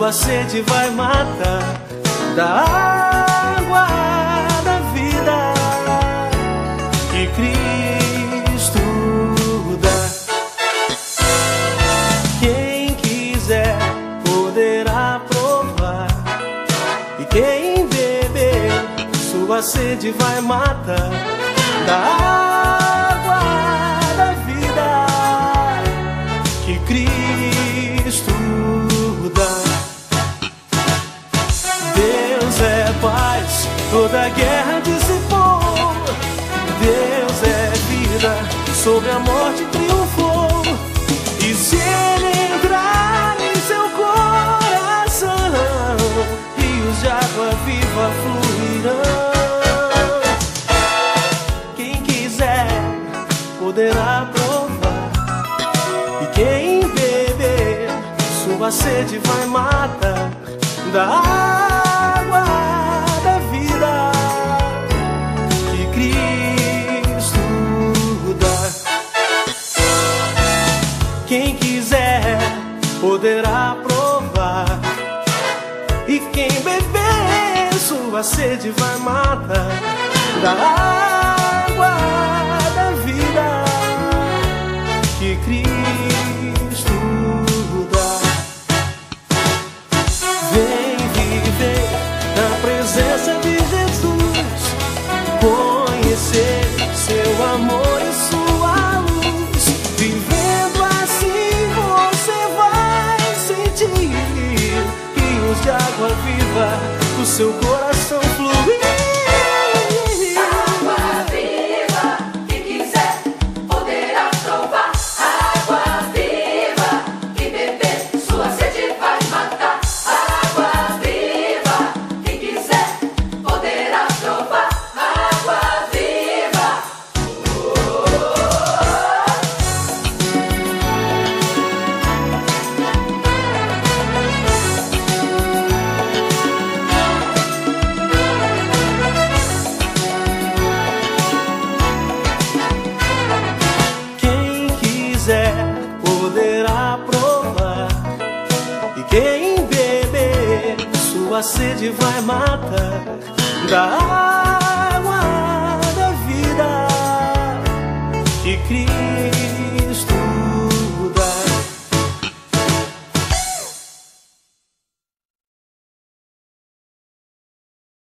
sua sede vai matar, da água da vida que Cristo dá. Quem quiser poderá provar, e quem beber sua sede vai matar, da água da vida que Cristo dá. Deus é paz, toda guerra dissipou. Deus é vida, sobre a morte triunfou. E se Ele entrar em seu coração, rios de água viva fluirão. Quem quiser poderá provar, e quem beber sua sede vai matar, da água da vida que Cristo dá. Quem quiser poderá provar, e quem beber sua sede vai matar, da água da vida que Cristo dá. Vem viver na presença de Jesus, conhecer seu amor e sua luz. Vivendo assim você vai sentir rios de água viva do seu coração fluir. Poderá provar, e quem beber sua sede vai matar, da água da vida que Cristo